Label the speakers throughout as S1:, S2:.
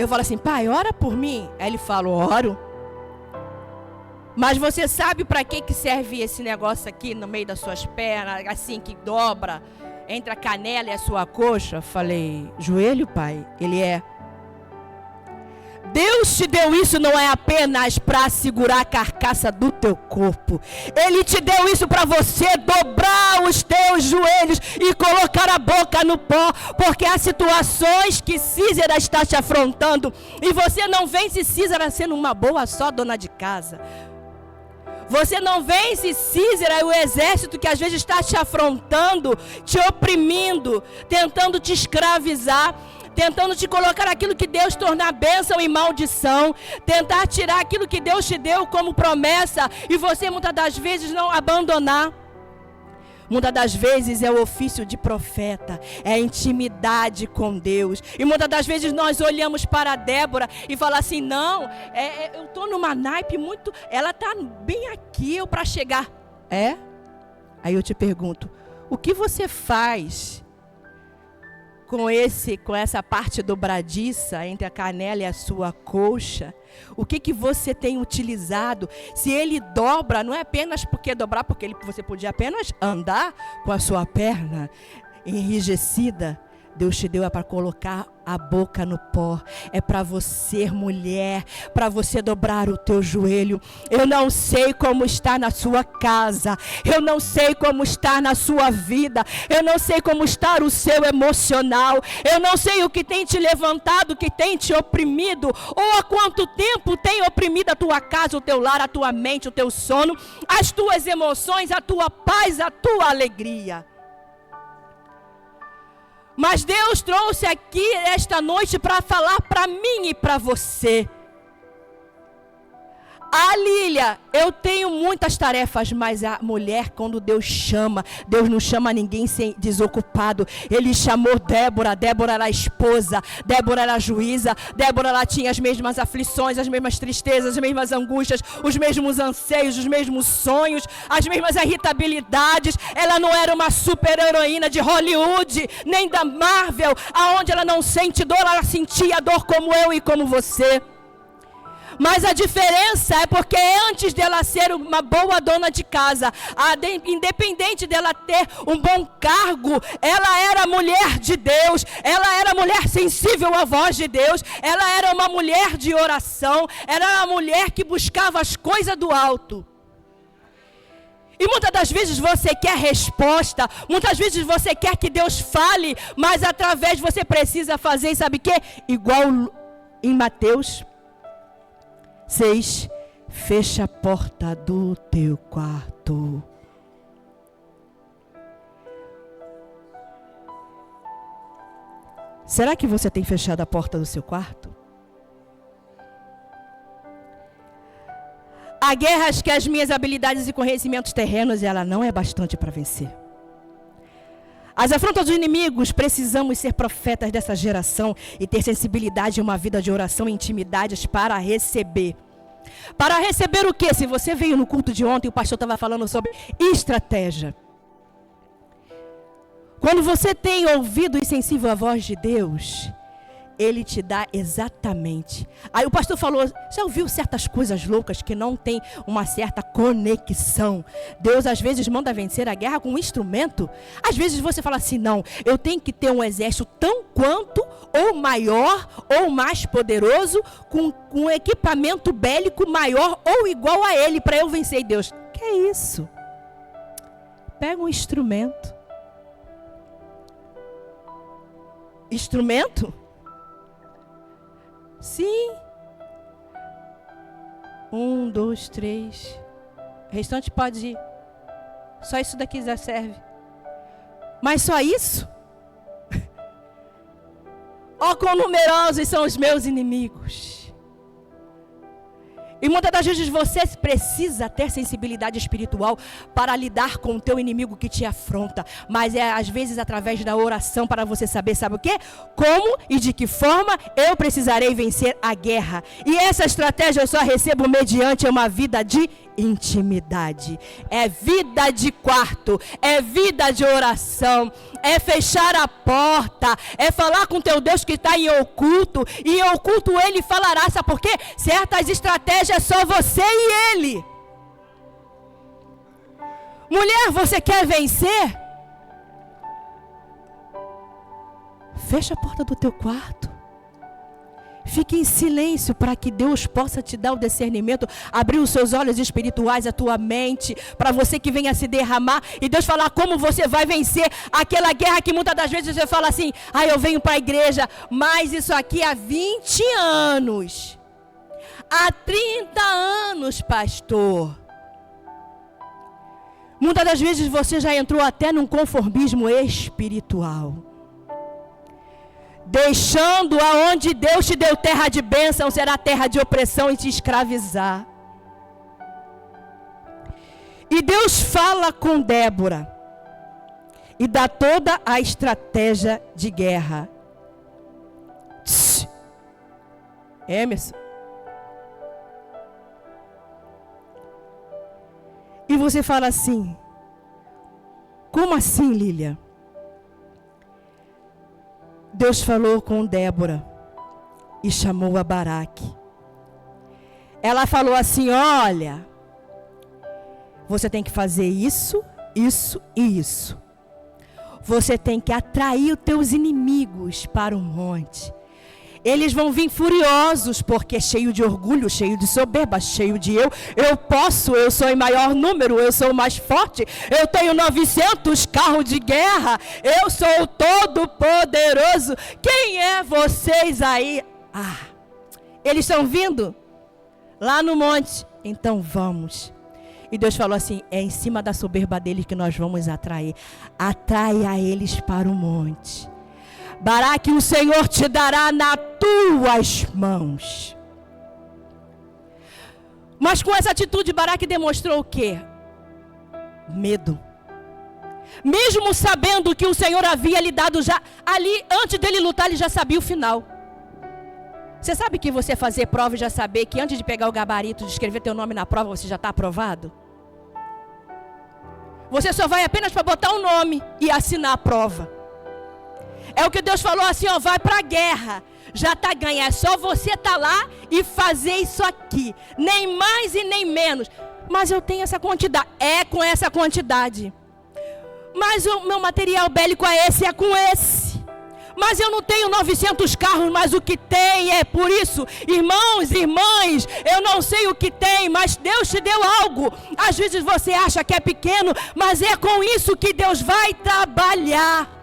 S1: eu falo assim, pai, ora por mim. Aí ele fala, oro. Mas você sabe para que serve esse negócio aqui no meio das suas pernas, assim que dobra, entre a canela e a sua coxa? Eu falei, joelho, pai? Ele é. Deus te deu isso não é apenas para segurar a carcaça do teu corpo. Ele te deu isso para você dobrar os teus joelhos e colocar a boca no pó. Porque há situações que Císera está te afrontando. E você não vence Císera sendo uma boa só dona de casa. Você não vence Císera e o exército que às vezes está te afrontando, te oprimindo, tentando te escravizar, tentando te colocar aquilo que Deus tornar bênção e maldição, tentar tirar aquilo que Deus te deu como promessa e você muitas das vezes não abandonar. Muitas das vezes é o ofício de profeta, é a intimidade com Deus. E muitas das vezes nós olhamos para Débora e falamos assim, não, eu estou numa naipe muito, ela está bem aqui para chegar. É? Aí eu te pergunto, o que você faz com essa parte dobradiça entre a canela e a sua coxa? O que você tem utilizado? Se ele dobra, não é apenas porque dobrar, porque você podia apenas andar com a sua perna enrijecida. Deus te deu para colocar a boca no pó. É para você, mulher, para você dobrar o teu joelho. Eu não sei como está na sua casa. Eu não sei como está na sua vida. Eu não sei como está o seu emocional. Eu não sei o que tem te levantado, o que tem te oprimido. Ou há quanto tempo tem oprimido a tua casa, o teu lar, a tua mente, o teu sono, as tuas emoções, a tua paz, a tua alegria. Mas Deus trouxe aqui esta noite para falar para mim e para você. Lília, eu tenho muitas tarefas, mas a mulher, quando Deus chama, Deus não chama ninguém sem desocupado. Ele chamou Débora, Débora era a esposa, Débora era a juíza, Débora ela tinha as mesmas aflições, as mesmas tristezas, as mesmas angústias, os mesmos anseios, os mesmos sonhos, as mesmas irritabilidades. Ela não era uma super heroína de Hollywood, nem da Marvel, aonde ela não sente dor, ela sentia dor como eu e como você. Mas a diferença é porque antes dela ser uma boa dona de casa, independente dela ter um bom cargo, ela era mulher de Deus, ela era mulher sensível à voz de Deus, ela era uma mulher de oração, ela era uma mulher que buscava as coisas do alto. E muitas das vezes você quer resposta, muitas vezes você quer que Deus fale, mas através você precisa fazer, sabe o quê? Igual em Mateus 6, fecha a porta do teu quarto. Será que você tem fechado a porta do seu quarto? Há guerras que as minhas habilidades e conhecimentos terrenos, ela não é bastante para vencer. As afrontas dos inimigos, precisamos ser profetas dessa geração e ter sensibilidade e uma vida de oração e intimidades para receber. Para receber o quê? Se você veio no culto de ontem, o pastor estava falando sobre estratégia. Quando você tem ouvido e sensível à voz de Deus, Ele te dá exatamente. Aí o pastor falou, já ouviu certas coisas loucas que não tem uma certa conexão? Deus às vezes manda vencer a guerra com um instrumento. Às vezes você fala assim, não, eu tenho que ter um exército tão quanto, ou maior, ou mais poderoso, com um equipamento bélico maior ou igual a ele, para eu vencer. E Deus, que é isso? Pega um instrumento. Instrumento? Sim. 1, 2, 3. O restante pode ir. Só isso daqui já serve. Mas só isso? Ó, quão numerosos são os meus inimigos. E muitas das vezes você precisa ter sensibilidade espiritual para lidar com o teu inimigo que te afronta. Mas é às vezes através da oração para você saber, sabe o quê? Como e de que forma eu precisarei vencer a guerra. E essa estratégia eu só recebo mediante uma vida de intimidade. É vida de quarto, é vida de oração, é fechar a porta, é falar com teu Deus que está em oculto, e em oculto ele falará, sabe por quê? Certas estratégias é só você e ele. Mulher, você quer vencer? Fecha a porta do teu quarto. Fique em silêncio para que Deus possa te dar o discernimento, abrir os seus olhos espirituais, a tua mente, para você que venha se derramar e Deus falar como você vai vencer aquela guerra que muitas das vezes você fala assim, eu venho para a igreja, mas isso aqui há 20 anos, há 30 anos, pastor. Muitas das vezes você já entrou até num conformismo espiritual. Deixando aonde Deus te deu terra de bênção, será terra de opressão e te escravizar. E Deus fala com Débora e dá toda a estratégia de guerra. Emerson. E você fala assim, como assim, Lília? Deus falou com Débora e chamou a Baraque. Ela falou assim, olha, você tem que fazer isso, isso e isso. Você tem que atrair os teus inimigos para o monte. Eles vão vir furiosos, porque cheio de orgulho, cheio de soberba, cheio de eu posso, eu sou em maior número, eu sou mais forte, eu tenho 900 carros de guerra, eu sou o todo poderoso. Quem é vocês aí? Eles estão vindo lá no monte, então vamos. E Deus falou assim, é em cima da soberba deles que nós vamos atrair. Atraia eles para o monte. Baraque, o Senhor te dará nas tuas mãos. Mas com essa atitude, Baraque demonstrou o quê? Medo. Mesmo sabendo que o Senhor havia lhe dado já, ali, antes dele lutar, ele já sabia o final. Você sabe que você fazer prova e já saber que antes de pegar o gabarito, de escrever teu nome na prova, você já está aprovado? Você só vai apenas para botar o nome e assinar a prova. É o que Deus falou assim, vai para a guerra, já está ganha, é só você estar lá e fazer isso aqui, nem mais e nem menos. Mas eu tenho essa quantidade, é com essa quantidade. Mas o meu material bélico é com esse. Mas eu não tenho 900 carros, mas o que tem é por isso. Irmãos, irmãs, eu não sei o que tem, mas Deus te deu algo. Às vezes você acha que é pequeno, mas é com isso que Deus vai trabalhar.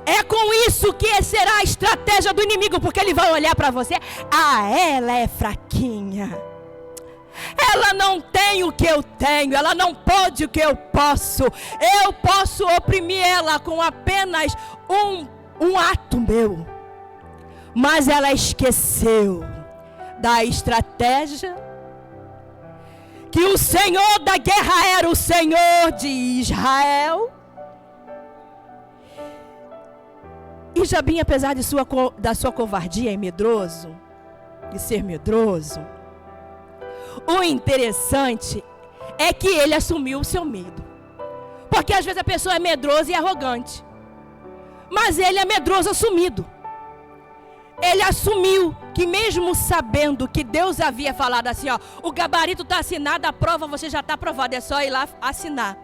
S1: É com isso que será a estratégia do inimigo, porque ele vai olhar para você, ela é fraquinha, ela não tem o que eu tenho, ela não pode o que eu posso oprimir ela com apenas um ato meu. Mas ela esqueceu da estratégia, que o Senhor da guerra era o Senhor de Israel. E Jabim, apesar da sua covardia e medroso, de ser medroso, o interessante é que ele assumiu o seu medo. Porque às vezes a pessoa é medrosa e arrogante, mas ele é medroso assumido. Ele assumiu que mesmo sabendo que Deus havia falado assim, o gabarito está assinado, a prova você já está aprovado, é só ir lá assinar.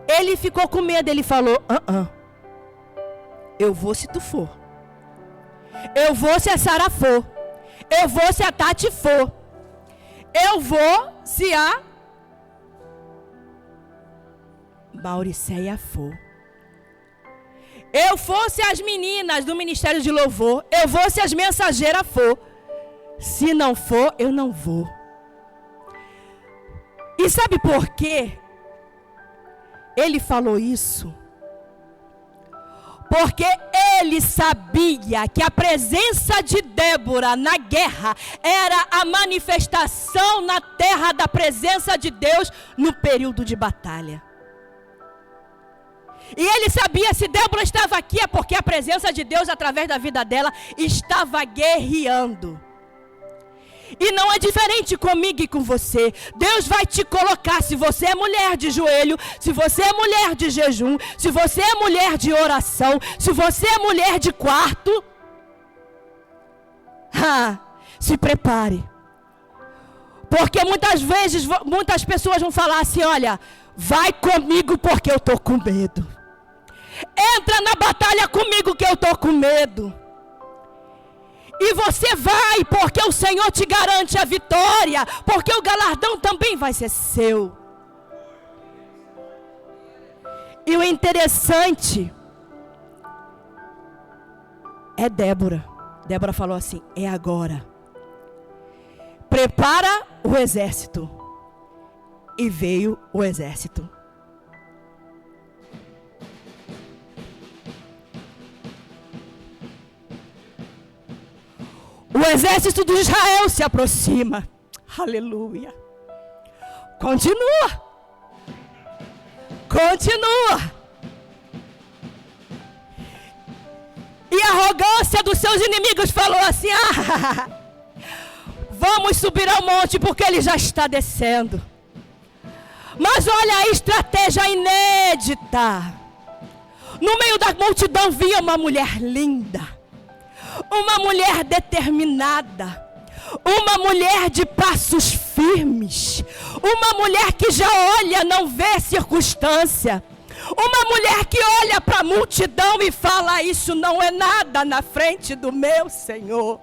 S1: Ele ficou com medo, ele falou, eu vou se tu for. Eu vou se a Sara for. Eu vou se a Tati for. Eu vou se a Mauricéia for. Eu vou se as meninas do Ministério de Louvor. Eu vou se as mensageiras for. Se não for, eu não vou. E sabe por quê? Ele falou isso Porque ele sabia que a presença de Débora na guerra era a manifestação na terra da presença de Deus no período de batalha. E ele sabia, se Débora estava aqui, é porque a presença de Deus, através da vida dela, estava guerreando. E não é diferente comigo e com você. Deus vai te colocar, se você é mulher de joelho, se você é mulher de jejum, se você é mulher de oração, se você é mulher de quarto, se prepare. Porque muitas vezes, muitas pessoas vão falar assim, olha, vai comigo porque eu estou com medo. Entra na batalha comigo que eu estou com medo. E você vai, porque o Senhor te garante a vitória, porque o galardão também vai ser seu. E o interessante é Débora. Débora falou assim, é agora. Prepara o exército. E veio o exército. O exército de Israel se aproxima. Aleluia. Continua. Continua. E a arrogância dos seus inimigos falou assim, vamos subir ao monte porque ele já está descendo. Mas olha a estratégia inédita. No meio da multidão vinha uma mulher linda. Uma mulher determinada, uma mulher de passos firmes, uma mulher que já olha, não vê circunstância, uma mulher que olha para a multidão e fala, isso não é nada na frente do meu Senhor.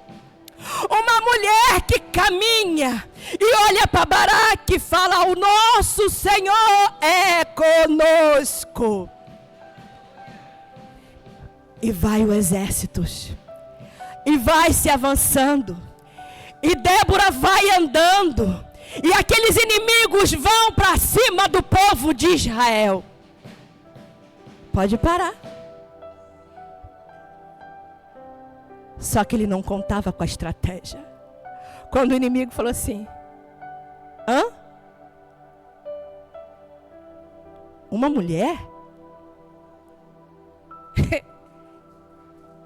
S1: Uma mulher que caminha e olha para Baraque e fala, o nosso Senhor é conosco. E vai o exército. E vai se avançando. E Débora vai andando. E aqueles inimigos vão para cima do povo de Israel. Pode parar. Só que ele não contava com a estratégia. Quando o inimigo falou assim, uma mulher?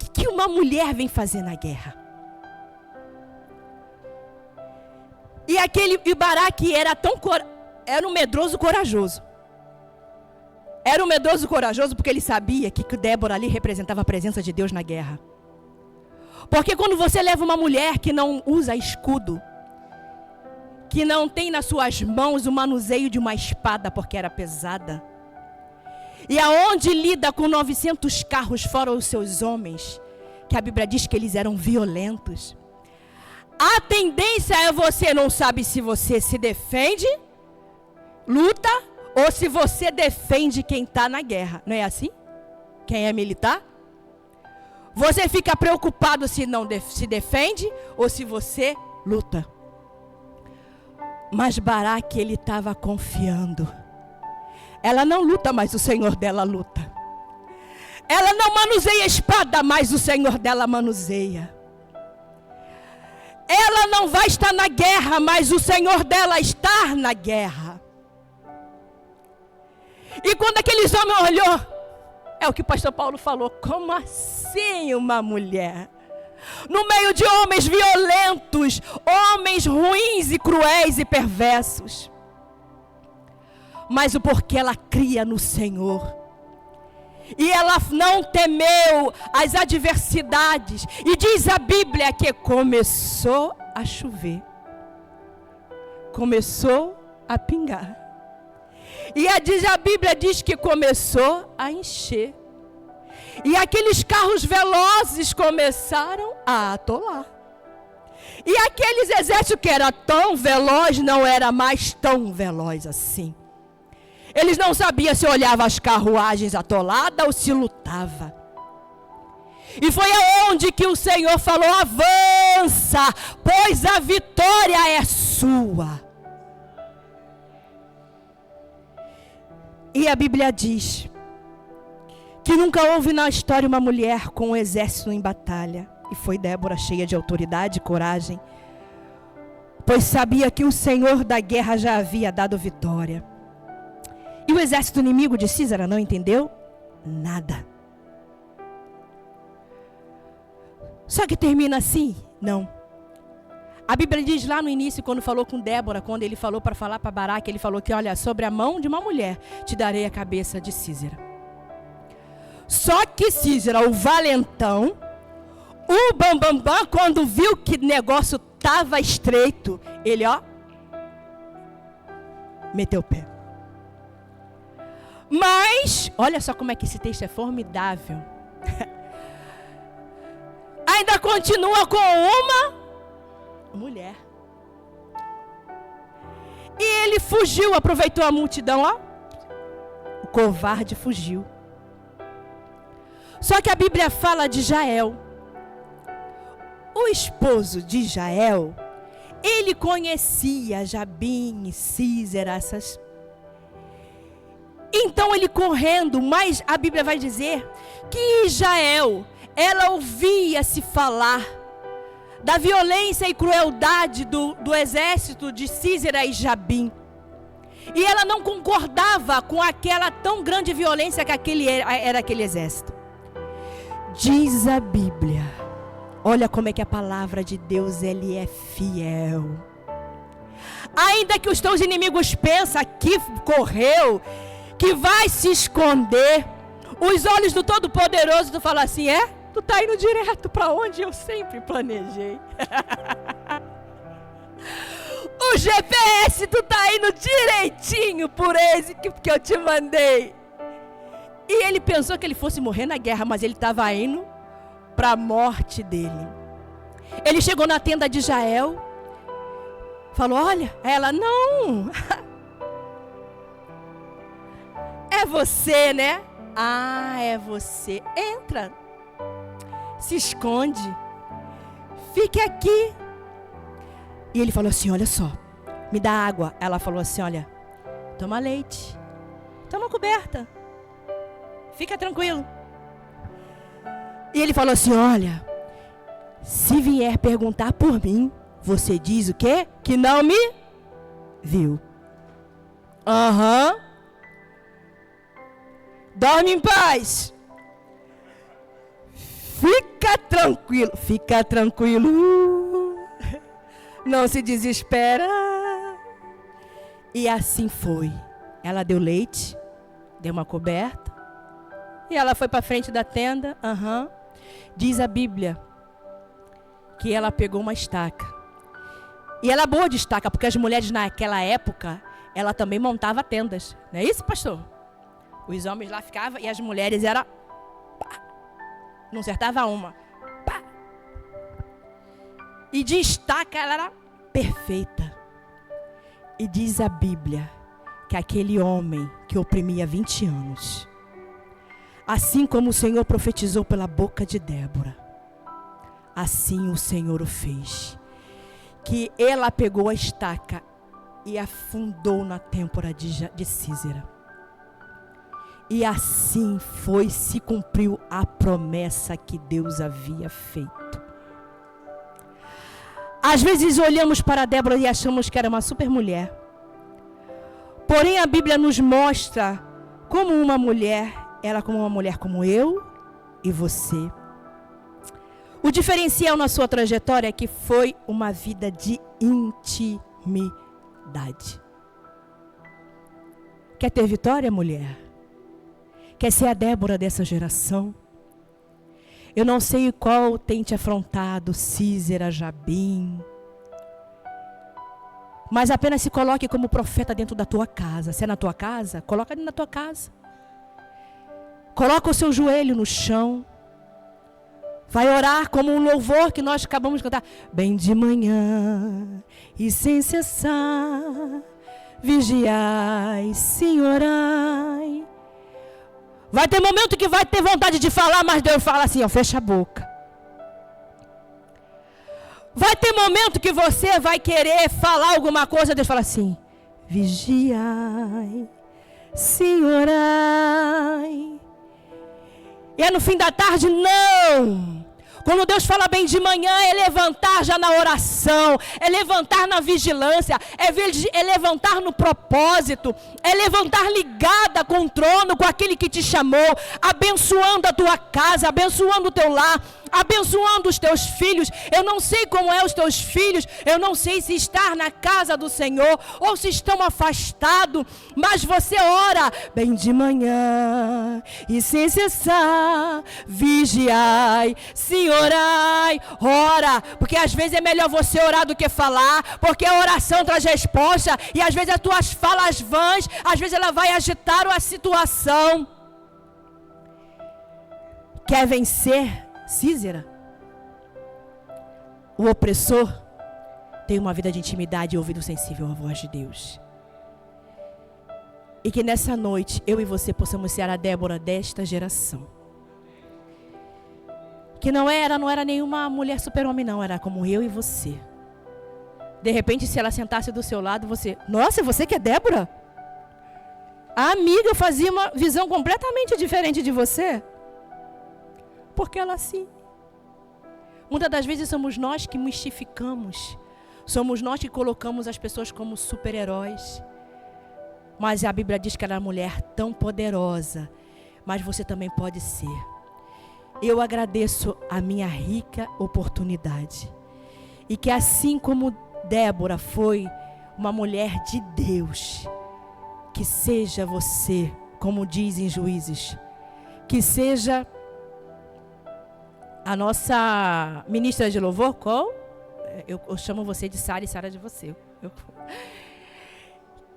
S1: O que uma mulher vem fazer na guerra? E aquele Baraque era era um medroso corajoso. Era um medroso corajoso porque ele sabia que Débora ali representava a presença de Deus na guerra. Porque quando você leva uma mulher que não usa escudo, que não tem nas suas mãos o manuseio de uma espada porque era pesada, e aonde lida com 900 carros fora os seus homens, que a Bíblia diz que eles eram violentos, a tendência é você não sabe se você se defende, luta, ou se você defende quem está na guerra. Não é assim? Quem é militar? Você fica preocupado se não se defende ou se você luta. Mas Baraque, ele estava confiando. Ela não luta, mas o Senhor dela luta. Ela não manuseia a espada, mas o Senhor dela manuseia. Ela não vai estar na guerra, mas o Senhor dela está na guerra. E quando aqueles homens olhou, é o que o pastor Paulo falou, como assim uma mulher? No meio de homens violentos, homens ruins e cruéis e perversos. Mas o porquê ela cria no Senhor. E ela não temeu as adversidades. E diz a Bíblia que começou a chover. Começou a pingar. E a Bíblia diz que começou a encher. E aqueles carros velozes começaram a atolar. E aqueles exércitos que era tão veloz, não era mais tão veloz assim. Eles não sabiam se olhava as carruagens atoladas ou se lutava. E foi aonde que o Senhor falou, avança, pois a vitória é sua. E a Bíblia diz que nunca houve na história uma mulher com um exército em batalha. E foi Débora, cheia de autoridade e coragem, pois sabia que o Senhor da guerra já havia dado vitória. E o exército inimigo de Císara não entendeu nada. Só que termina assim? Não. A Bíblia diz lá no início, quando falou com Débora, quando ele falou para falar para Baraque, ele falou que, olha, sobre a mão de uma mulher te darei a cabeça de Císara. Só que Císara, o valentão, o bambambam, quando viu que o negócio estava estreito, ele, meteu o pé. Mas, olha só como é que esse texto é formidável. Ainda continua com uma mulher. E ele fugiu, aproveitou a multidão, o covarde fugiu. Só que a Bíblia fala de Jael. O esposo de Jael, ele conhecia Jabim e Císera, essas. Então ele correndo, mas a Bíblia vai dizer que Jael, ela ouvia-se falar da violência e crueldade do exército de Císera e Jabim. E ela não concordava com aquela tão grande violência que era aquele exército. Diz a Bíblia, olha como é que a palavra de Deus, ele é fiel. Ainda que os teus inimigos pensam que correu, que vai se esconder, os olhos do Todo-Poderoso, tu fala assim, tu tá indo direto para onde eu sempre planejei. O GPS, tu tá indo direitinho por esse que eu te mandei. E ele pensou que ele fosse morrer na guerra, mas ele estava indo para a morte dele. Ele chegou na tenda de Jael, falou, olha, ela, não. É você, né? É você. Entra. Se esconde. Fique aqui. E ele falou assim, olha só, me dá água. Ela falou assim, olha, toma leite. Toma coberta. Fica tranquilo. E ele falou assim, olha, se vier perguntar por mim, você diz o quê? Que não me viu. Dorme em paz. Fica tranquilo. Fica tranquilo. Não se desespera. E assim foi. Ela deu leite, deu uma coberta. E ela foi para frente da tenda. Diz a Bíblia que ela pegou uma estaca. E ela é boa de estaca, porque as mulheres naquela época, ela também montava tendas. Não é isso, pastor? Os homens lá ficavam e as mulheres eram... Não acertava uma. Pá. E de estaca ela era perfeita. E diz a Bíblia que aquele homem que oprimia 20 anos, assim como o Senhor profetizou pela boca de Débora, assim o Senhor o fez. Que ela pegou a estaca e afundou na têmpora de Císera. E assim foi, se cumpriu a promessa que Deus havia feito. Às vezes olhamos para Débora e achamos que era uma super mulher. Porém a Bíblia nos mostra como uma mulher, ela como uma mulher como eu e você. O diferencial na sua trajetória é que foi uma vida de intimidade. Quer ter vitória, mulher? Quer ser a Débora dessa geração? Eu não sei qual tem te afrontado, Císera, Jabim. Mas apenas se coloque como profeta dentro da tua casa. Se é na tua casa, coloca dentro da tua casa. Coloca o seu joelho no chão. Vai orar como um louvor que nós acabamos de cantar. Bem de manhã e sem cessar, vigiai, sim, orai. Vai ter momento que vai ter vontade de falar, mas Deus fala assim, fecha a boca. Vai ter momento que você vai querer falar alguma coisa, Deus fala assim, vigiai, sim, orai. E é no fim da tarde? Não. Quando Deus fala bem de manhã, é levantar já na oração, é levantar na vigilância, é levantar no propósito, é levantar ligada com o trono, com aquele que te chamou, abençoando a tua casa, abençoando o teu lar, abençoando os teus filhos. Eu não sei como é os teus filhos, eu não sei se estar na casa do Senhor ou se estão afastados, mas você ora bem de manhã e sem cessar, vigiai, sim, orai, ora, porque às vezes é melhor você orar do que falar, porque a oração traz resposta, e às vezes as tuas falas vãs, às vezes ela vai agitar a situação. Quer vencer Císera? O opressor tem uma vida de intimidade e ouvido sensível à voz de Deus. E que nessa noite, eu e você possamos ser a Débora desta geração. Que não era nenhuma mulher super-homem, não. Era como eu e você. De repente, se ela sentasse do seu lado, você... Nossa, você que é Débora? A amiga fazia uma visão completamente diferente de você. Porque ela sim. Muitas das vezes somos nós que mistificamos. Somos nós que colocamos as pessoas como super-heróis. Mas a Bíblia diz que ela é uma mulher tão poderosa. Mas você também pode ser. Eu agradeço a minha rica oportunidade. E que assim como Débora foi uma mulher de Deus, que seja você, como dizem Juízes, que seja a nossa ministra de louvor, qual? Eu chamo você de Sara e Sara de você.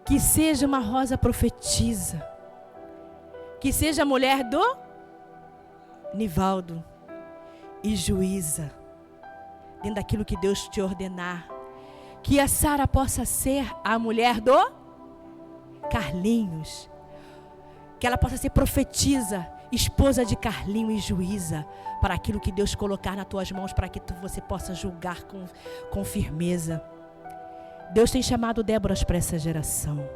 S1: Que seja uma rosa profetisa. Que seja a mulher do Nivaldo e juíza, dentro daquilo que Deus te ordenar. Que a Sara possa ser a mulher do Carlinhos. Que ela possa ser profetisa, esposa de Carlinho e juíza, para aquilo que Deus colocar nas tuas mãos, para que você possa julgar com firmeza. Deus tem chamado Déboras para essa geração.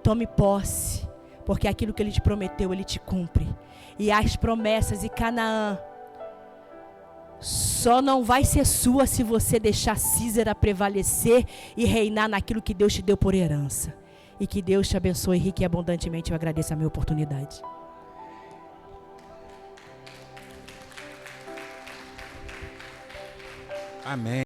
S1: Tome posse, porque aquilo que Ele te prometeu, Ele te cumpre. E as promessas e Canaã só não vai ser sua se você deixar Císera prevalecer e reinar naquilo que Deus te deu por herança. E que Deus te abençoe rica e abundantemente. Eu agradeço a minha oportunidade.
S2: Amém.